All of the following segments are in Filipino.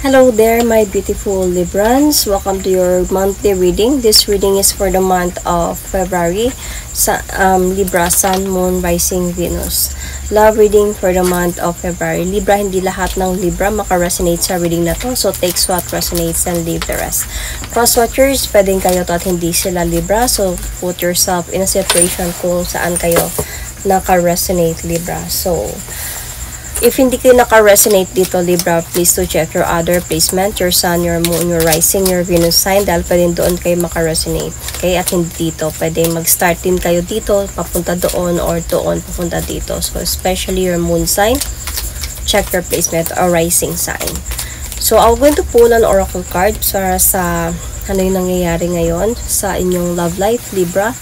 Hello there, my beautiful Librans. Welcome to your monthly reading. This reading is for the month of February. Libra, Sun, Moon, Rising, Venus. Love reading for the month of February. Libra, hindi lahat ng Libra makaresonate sa reading na to. So, take what resonates and leave the rest. Cross-watchers, pwedeng kayo to at hindi sila Libra. So, put yourself in a situation kung saan kayo naka-resonate, Libra. So, if hindi kayo naka-resonate dito, Libra, please to check your other placement, your Sun, your Moon, your Rising, your Venus sign, dahil pwede doon kayo maka-resonate. Okay? At hindi dito. Pwede mag-start din kayo dito, papunta doon, or doon, papunta dito. So, especially your Moon sign, check your placement or Rising sign. So, I'm going to pull an oracle card para sa ano yung nangyayari ngayon sa inyong love life, Libra.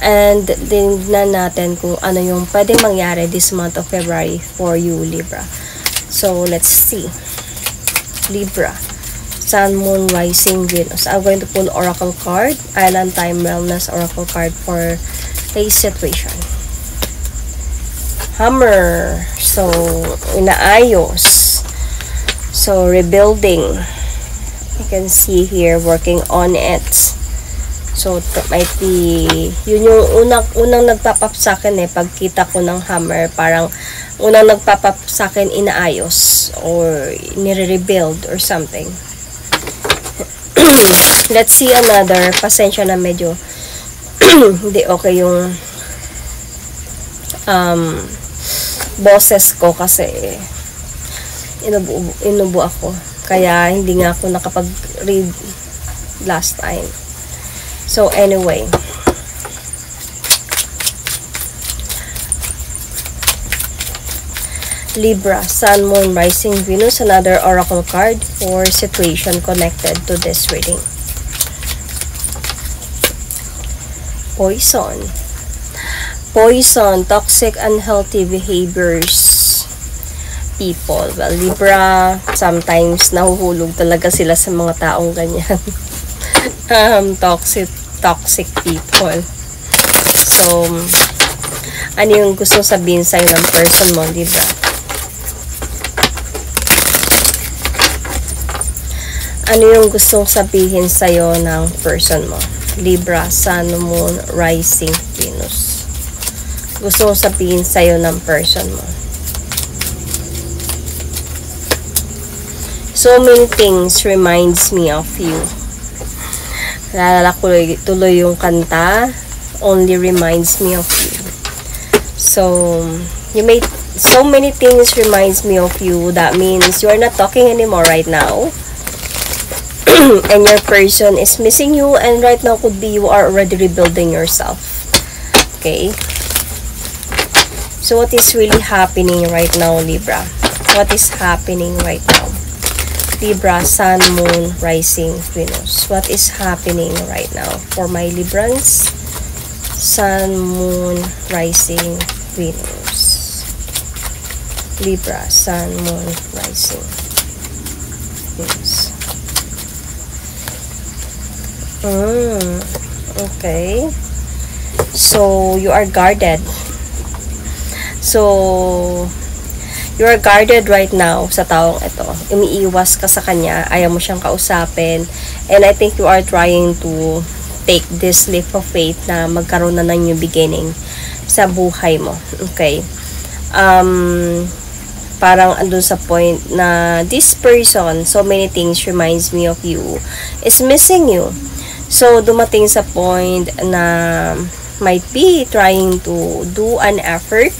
And tingnan natin kung ano yung pwedeng mangyari this month of February for you, Libra. So, let's see. Libra, Sun, Moon, Rising, Venus. I'm going to pull Oracle card, Island Time Wellness Oracle card for a situation. Hammer. So, inaayos. So, rebuilding. You can see here, working on it. So, it might be, yun yung unang nagpapap sa akin pagkita ko ng hammer, parang unang nagpapap sa akin inaayos, or nire-rebuild, or something. Let's see another, pasensya na medyo, hindi okay yung, boses ko kasi, inubo ako, kaya hindi nga ako nakapag-read last time. So, anyway. Libra, Sun, Moon, Rising, Venus. Another oracle card for situation connected to this reading. Poison. Poison, toxic, unhealthy behaviors. People. Well, Libra, sometimes nahuhulog talaga sila sa mga taong ganyan. Toxic people. So, ano yung gusto sabihin sa'yo ng person mo, Libra? Ano yung gustong sabihin sa'yo ng person mo? Libra, Sun, Moon, Rising, Venus. Gustong sabihin sa'yo ng person mo. So many things reminds me of you. Naalala ko tuloy yung kanta, only reminds me of you. So, so many things reminds me of you. That means you are not talking anymore right now. And your person is missing you. And right now could be you are already rebuilding yourself. Okay? So, what is really happening right now, Libra? What is happening right now? Libra, Sun, Moon, Rising, Venus. What is happening right now for my Librans? Sun, Moon, Rising, Venus. Libra, Sun, Moon, Rising, Venus. Okay. So, you are guarded. So, you are guarded right now sa taong ito. Umiiwas ka sa kanya. Ayaw mo siyang kausapin. And I think you are trying to take this leap of faith na magkaroon na ng new beginning sa buhay mo. Okay. Parang andun sa point na this person, so many things reminds me of you, is missing you. So, dumating sa point na might be trying to do an effort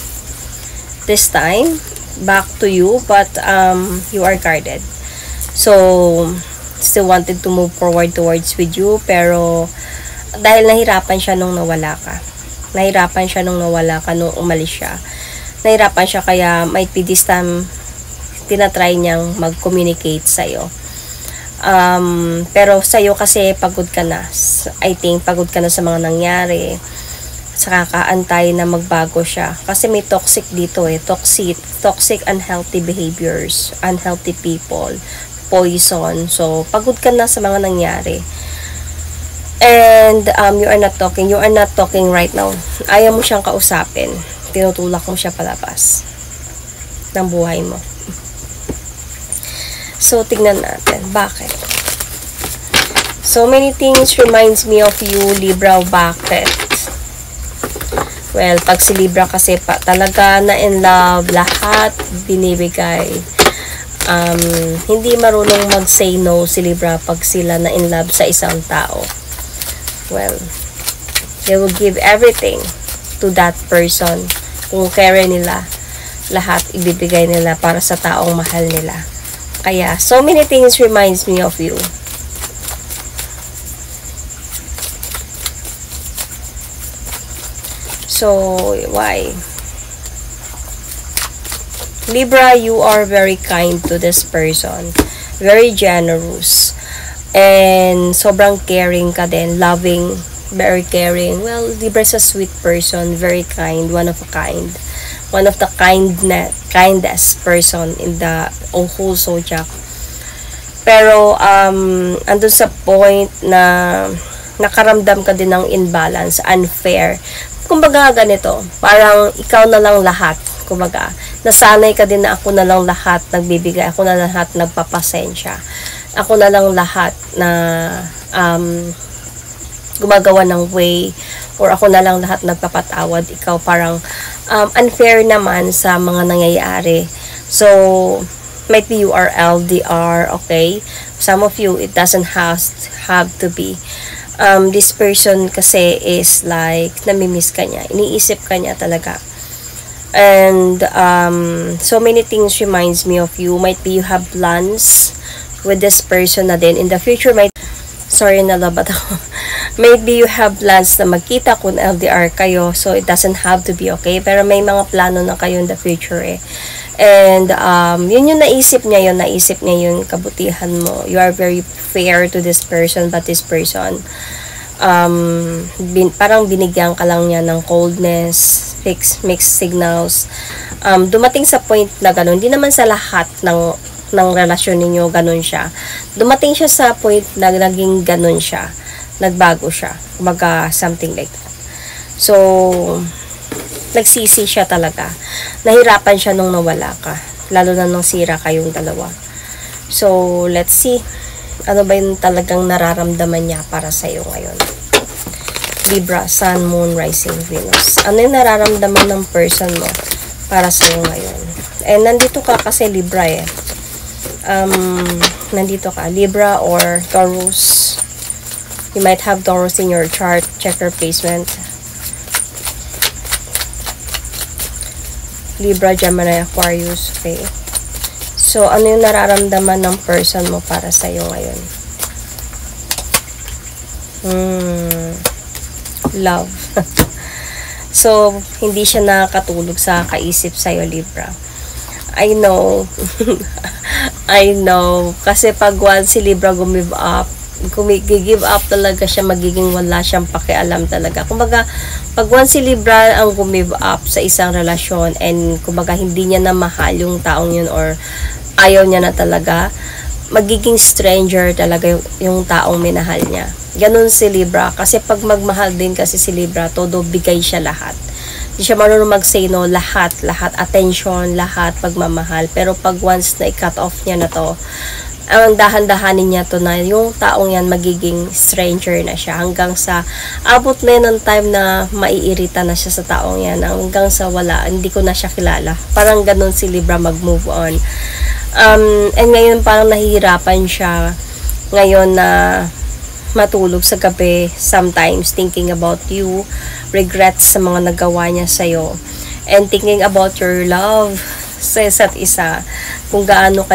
this time back to you, but you are guarded. So, still wanted to move forward towards with you, pero dahil nahirapan siya nung nawala ka. Nahirapan siya nung nawala ka, nung umalis siya. Nahirapan siya, kaya might be this time tinatry niyang mag-communicate sa'yo. Pero sa'yo kasi pagod ka na. I think pagod ka na sa mga nangyari. Sa kakaantay na magbago siya. Kasi may toxic dito Toxic, unhealthy behaviors, unhealthy people, poison. So, pagod ka na sa mga nangyari. And, you are not talking right now. Ayaw mo siyang kausapin. Tinutulak mo siya palabas ng buhay mo. So, tignan natin. Bakit? So many things reminds me of you, Libra. Bakit? Well, pag si Libra kasi talaga na in love, lahat binibigay. Hindi marunong mag-say no si Libra pag sila na in love sa isang tao. Well, they will give everything to that person. Kung care nila, lahat ibibigay nila para sa taong mahal nila. Kaya, so many things reminds me of you. So, why? Libra, you are very kind to this person. Very generous. And sobrang caring ka din. Loving. Very caring. Well, Libra is a sweet person. Very kind. One of a kind. One of the kindest person in the whole zodiac. Pero, andun sa point na nakaramdam ka din ng imbalance. Unfair. Kumbaga ganito, parang ikaw na lang lahat. Kumbaga, nasanay ka din na ako na lang lahat nagbibigay, ako na lang lahat nagpapasensya. Ako na lang lahat na gumagawa ng way, or ako na lang lahat nagpapatawad. Ikaw parang unfair naman sa mga nangyayari. So, might be you are LDR, okay? Some of you, it doesn't have to be. This person kasi is like namimiss ka niya, iniisip ka niya talaga, and so many things reminds me of you. Might be you have plans with this person na din in the future. Sorry na labat ako. Maybe you have plans na magkita kung LDR kayo, so it doesn't have to be, okay? Pero may mga plano na kayo in the future eh. And yun yung naisip niya yung kabutihan mo. You are very fair to this person, but this person parang binigyan ka lang niya ng coldness, mixed signals. Dumating sa point na ganun. Hindi naman sa lahat ng relasyon ninyo ganun siya. Dumating siya sa point na naging ganun siya, nagbago siya, kumbaga something like that. So nagsisi siya talaga. Nahirapan siya nung nawala ka. Lalo na nung sira kayong dalawa. So, let's see. Ano ba yung talagang nararamdaman niya para sa'yo ngayon? Libra, Sun, Moon, Rising, Venus. Ano yung nararamdaman ng person mo para sa'yo ngayon? And nandito ka kasi Libra eh. Nandito ka. Libra or Taurus. You might have Taurus in your chart. Check your placement. Libra, Gemini, Aquarius, okay? So, ano yung nararamdaman ng person mo para sa'yo ngayon? Love. So, hindi siya nakakatulog sa kaisip sa'yo, Libra. I know. I know. Kasi pag once si Libra give up talaga siya, magiging wala siyang pakialam talaga. Kumbaga, pag once si Libra ang give up sa isang relasyon and kumbaga hindi niya na mahal yung taong yun or ayaw niya na talaga, magiging stranger talaga yung taong minahal niya. Ganun si Libra. Kasi pag magmahal din kasi si Libra, todo bigay siya lahat. Hindi siya marunong mag-say no, lahat, attention, lahat, pagmamahal. Pero pag once na i-cut off niya na to, ang dahan-dahanin niya to na yung taong yan magiging stranger na siya hanggang sa abot na yun ng time na maiirita na siya sa taong yan hanggang sa wala, hindi ko na siya kilala. Parang ganun si Libra mag-move on. And ngayon parang nahihirapan siya ngayon na matulog sa gabi, sometimes thinking about you, regrets sa mga nagawa niya sa'yo, and thinking about your love sa isa't isa, kung gaano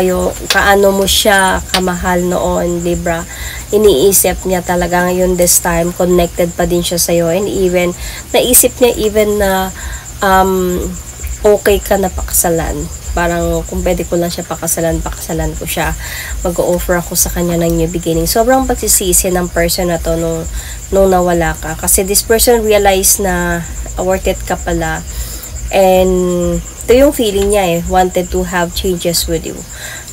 mo siya kamahal noon, Libra. Iniisip niya talaga ngayon this time, connected pa din siya sa'yo, and even, naisip niya even na okay ka na pakasalan. Parang kung pwede ko lang siya pakasalan ko siya. Mag-o-offer ako sa kanya ng new beginning. Sobrang pagsisisi ng person na to nung nawala ka. Kasi this person realized na worth it ka pala. And ito yung feeling niya eh. Wanted to have changes with you,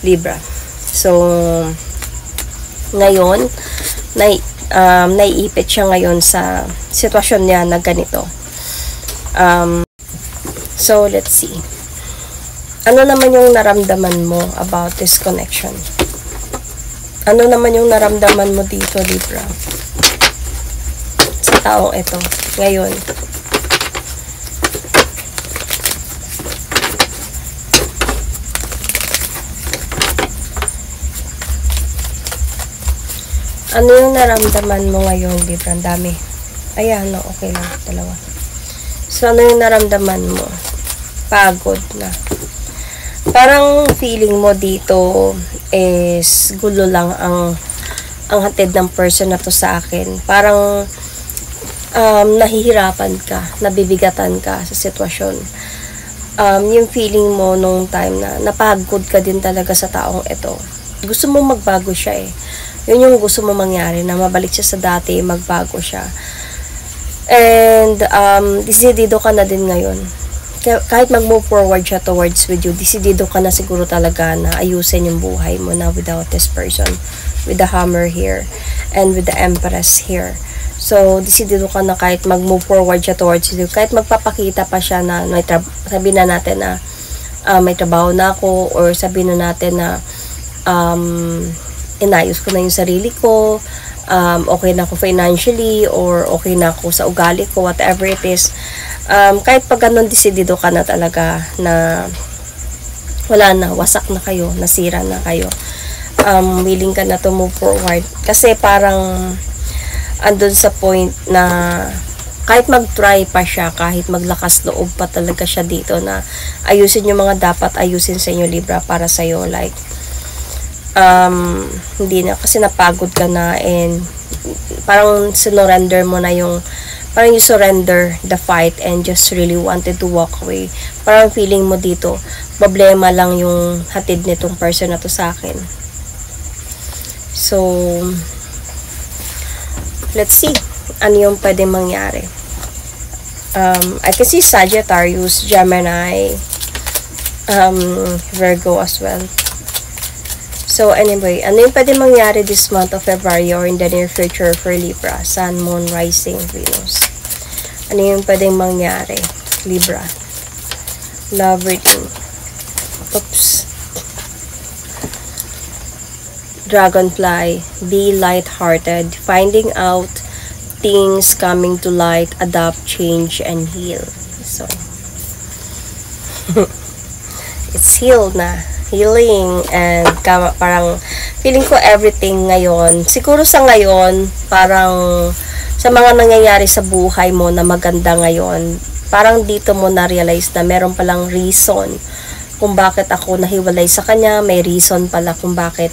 Libra. So, ngayon, naiipit siya ngayon sa sitwasyon niya na ganito. So, let's see. Ano naman yung naramdaman mo about this connection? Ano naman yung naramdaman mo dito, Libra? Sa taong ito, ngayon. Ano yung naramdaman mo ngayon, Libra? Ang dami. Ayan, no, okay lang. Dalawa. So, ano yung naramdaman mo? Pagod na. Parang feeling mo dito is gulo lang ang hatid ng person na to sa akin. Parang nahihirapan ka, nabibigatan ka sa sitwasyon. Yung feeling mo nung time na napagod ka din talaga sa taong ito. Gusto mo magbago siya eh. Yun yung gusto mo mangyari, na mabalik siya sa dati, magbago siya. And desidido ka na din ngayon. Kahit mag-move forward siya towards with you, desidido ka na siguro talaga na ayusin yung buhay mo na without this person. With the hammer here. And with the empress here. So, desidido ka na kahit mag-move forward siya towards you. Kahit magpapakita pa siya na, sabihin na natin na may trabaho na ako, or sabihin na natin na inayos ko na yung sarili ko, okay na ako financially, or okay na ako sa ugali ko, whatever it is. Kahit pag ganun, desidido ka na talaga na wala na, wasak na kayo, nasira na kayo. Willing ka na to move forward. Kasi parang andun sa point na kahit mag-try pa siya, kahit maglakas loob pa talaga siya dito na ayusin yung mga dapat ayusin sa inyo, Libra, para sa'yo. Like, hindi na, kasi napagod ka na, and parang sinurrender mo na yung, parang you surrender the fight and just really wanted to walk away. Parang feeling mo dito, problema lang yung hatid nitong person na to sa akin. So, let's see, ano yung pwede mangyari. I can see Sagittarius, Gemini, Virgo as well. So, anyway, ano yung pwede mangyari this month of February or in the near future for Libra? Sun, Moon, Rising, Venus. Ano yung pwedeng mangyari? Libra. Love reading. Oops. Dragonfly. Be light-hearted. Finding out things coming to light. Adapt, change, and heal. So, it's healed na. Healing, and parang feeling ko everything ngayon, siguro sa ngayon, parang sa mga nangyayari sa buhay mo na maganda ngayon, parang dito mo na-realize na meron palang reason kung bakit ako nahiwalay sa kanya. May reason pala kung bakit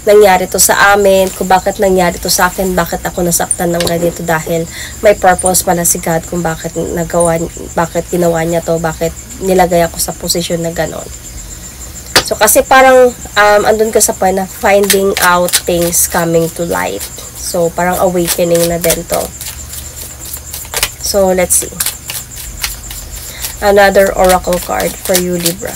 nangyari to sa amin, kung bakit nangyari to sa akin, bakit ako nasaktan ng ganito, dahil may purpose pala si God kung bakit ginawa niya to, bakit nilagay ako sa posisyon na ganon. So, kasi parang, andun ka sa point na finding out things coming to light. So, parang awakening na din to. So, let's see. Another oracle card for you, Libra.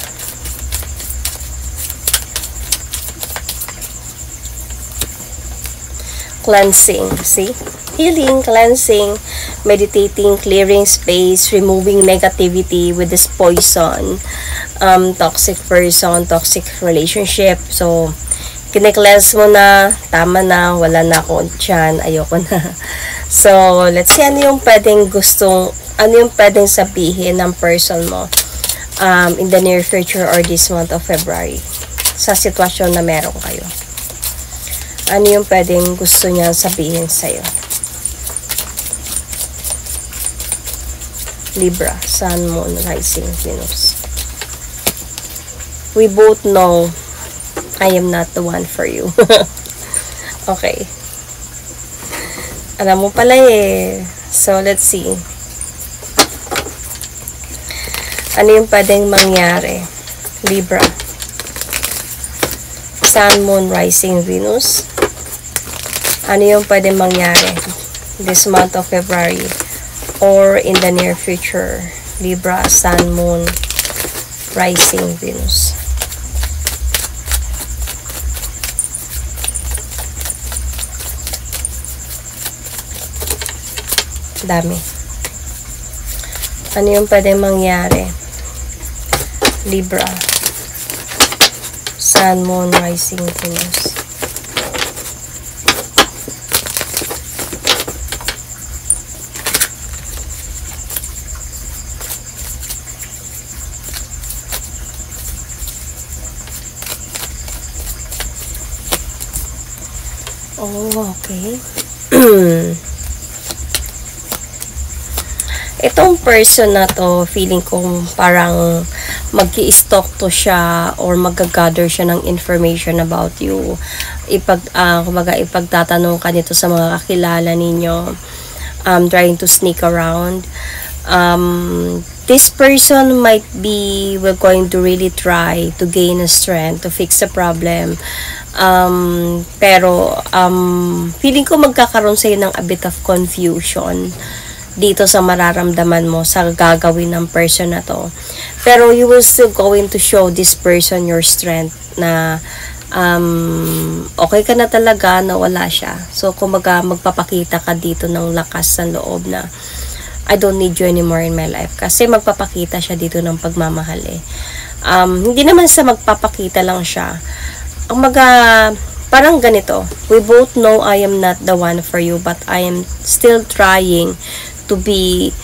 Cleansing. See? Healing, cleansing, meditating, clearing space, removing negativity with this poison. Toxic person, toxic relationship. So, kine-cleanse mo na, tama na, wala na ako dyan, ayoko na. So, let's see ano yung pwedeng sabihin ng person mo in the near future or this month of February sa sitwasyon na meron kayo. Ano yung pwedeng gusto niya sabihin sa'yo? Libra, Sun, Moon, Rising, Venus. We both know I am not the one for you. Okay. Alam mo pala eh. So, let's see. Ano yung pwedeng mangyari? Libra. Sun, Moon, Rising, Venus. Ano yung pwedeng mangyari this month of February or in the near future? Libra, Sun, Moon, Rising, Venus. Dami. Ano yung pwedeng mangyari? Libra, Sun, Moon, Rising, Venus. Oh, okay. Itong person na to, feeling ko parang mag-i-stalk to siya or mag-gather siya ng information about you. Kumbaga ipagtatanong ka nito sa mga kakilala ninyo. Trying to sneak around. This person might be, we're going to really try to gain a strength to fix a problem. Pero feeling ko magkakaroon sa'yo ng a bit of confusion dito sa mararamdaman mo sa gagawin ng person na to. Pero you will still going to show this person your strength na okay ka na talaga na wala siya. So kumbaga magpapakita ka dito ng lakas ng loob na I don't need you anymore in my life. Kasi magpapakita siya dito ng pagmamahal eh. Hindi naman sa magpapakita lang siya. Parang ganito. We both know I am not the one for you, but I am still trying to be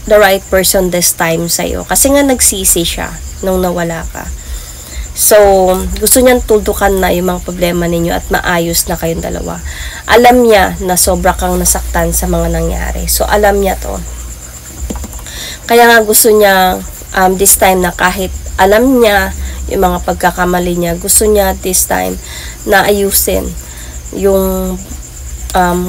the right person this time sa'yo. Kasi nga nagsisi siya nung nawala ka. So, gusto niyang tuldukan na yung mga problema ninyo at maayos na kayong dalawa. Alam niya na sobra kang nasaktan sa mga nangyari. So, alam niya to. Kaya nga gusto niya this time na kahit alam niya yung mga pagkakamali niya, gusto niya this time na ayusin yung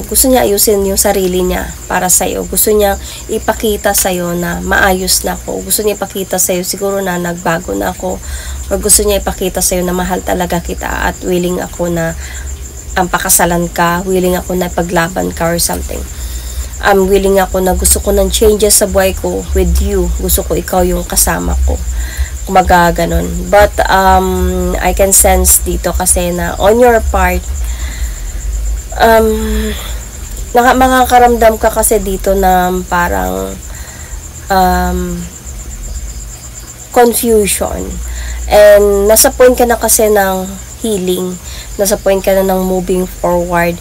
gusto niya ayusin yung sarili niya para sa'yo. Gusto niya ipakita sa'yo na maayos na ako. Gusto niya ipakita sa'yo siguro na nagbago na ako. Or gusto niya ipakita sa'yo na mahal talaga kita at willing ako na pakasalan ka. Willing ako na paglaban ka or something. Willing ako na gusto ko ng changes sa buhay ko with you. Gusto ko ikaw yung kasama ko. Kumaga ganun. But I can sense dito kasi na on your part, makakaramdam ka kasi dito na parang confusion, and nasa point ka na kasi ng healing, nasa point ka na ng moving forward,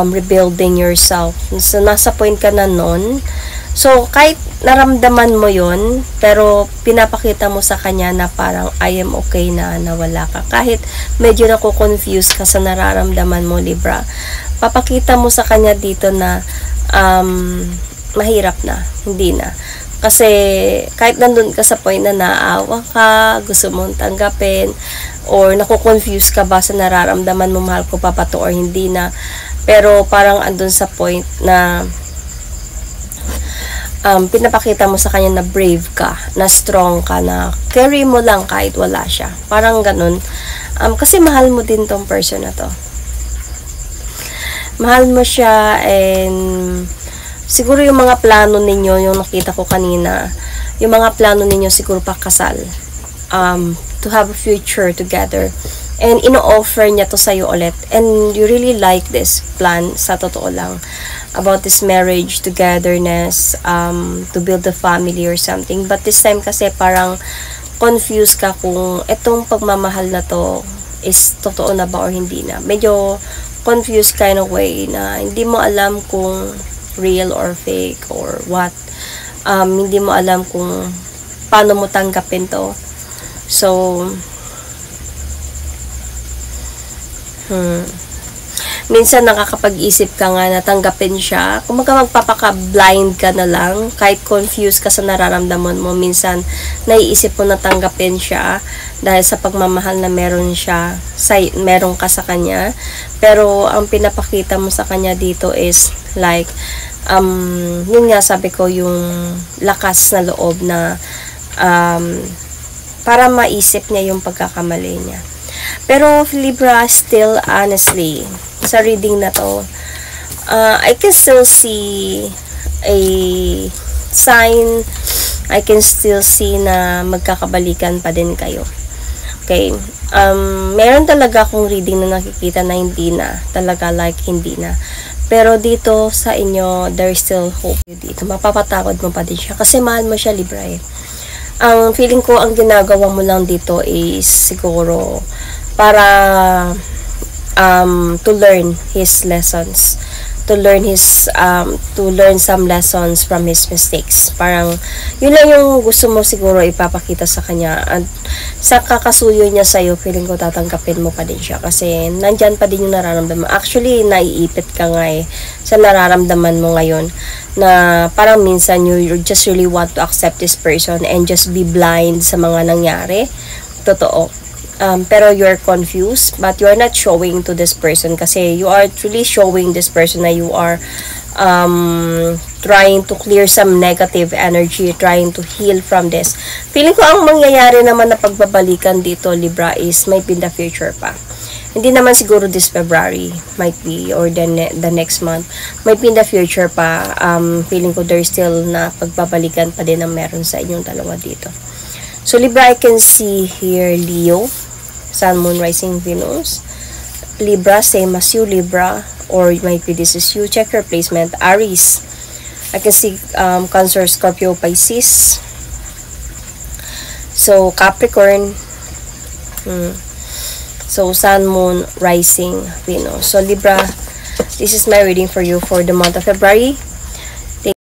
rebuilding yourself. So nasa point ka na nun. So kahit naramdaman mo yon, pero pinapakita mo sa kanya na parang I am okay na nawala ka. Kahit medyo nako-confuse ka sa nararamdaman mo, Libra, papakita mo sa kanya dito na mahirap na, hindi na. Kasi kahit nandun ka sa point na naawa ka, gusto mong tanggapin, or nako-confuse ka ba sa nararamdaman mo, mahal ko pa ba to or hindi na. Pero parang andun sa point na pinapakita mo sa kanya na brave ka, na strong ka, na carry mo lang kahit wala siya. Parang ganun. Kasi mahal mo din tong person na to. Mahal mo siya, and siguro yung mga plano ninyo, yung nakita ko kanina, yung mga plano ninyo siguro pakasal. To have a future together. And ino-offer niya to sa'yo ulit. And you really like this plan, sa totoo lang. About this marriage, togetherness, to build a family or something. But this time kasi parang confused ka kung itong pagmamahal na to is totoo na ba or hindi na. Medyo confused kind of way na hindi mo alam kung real or fake or what. Hindi mo alam kung paano mo tanggapin to. So, minsan nakakapag-isip ka nga na tanggapin siya. Kung magpapaka-blind ka na lang, kahit confused ka sa nararamdaman mo, minsan naiisip mo na tanggapin siya dahil sa pagmamahal na meron ka sa kanya. Pero ang pinapakita mo sa kanya dito is like, yun nga sabi ko, yung lakas na loob na para maisip niya yung pagkakamali niya. Pero Libra, still honestly, sa reading na to, I can still see a sign. I can still see na magkakabalikan pa din kayo. Okay? Meron talaga akong reading na nakikita na hindi na. Talaga like hindi na. Pero dito sa inyo, there's still hope dito. Mapapatakot mo pa din siya. Kasi mahal mo siya, Libra eh. Ang feeling ko, ang ginagawa mo lang dito is siguro para to learn his lessons, to learn some lessons from his mistakes. Parang yun lang yung gusto mo siguro ipapakita sa kanya, at sa kakasuyo niya sa'yo, feeling ko tatanggapin mo pa din siya kasi nandyan pa din yung nararamdaman. Actually, naiipit ka nga sa nararamdaman mo ngayon, na parang minsan you just really want to accept this person and just be blind sa mga nangyari. Totoo. Pero you're confused, but you're not showing to this person kasi you are truly showing this person na you are trying to clear some negative energy, trying to heal from this. Feeling ko ang mangyayari naman na pagbabalikan dito, Libra, is might be in the future pa. Hindi naman siguro this February, might be, or the next month, might be in the future pa. Feeling ko there's still na pagbabalikan pa din ang meron sa inyong dalawa dito. So Libra, I can see here Leo, Sun, Moon, Rising, Venus. Libra, same as you, Libra, or it might be this is you. Check your placement. Aries, I can see Cancer, Scorpio, Pisces. So Capricorn, so Sun, Moon, Rising, Venus. So Libra, this is my reading for you for the month of February.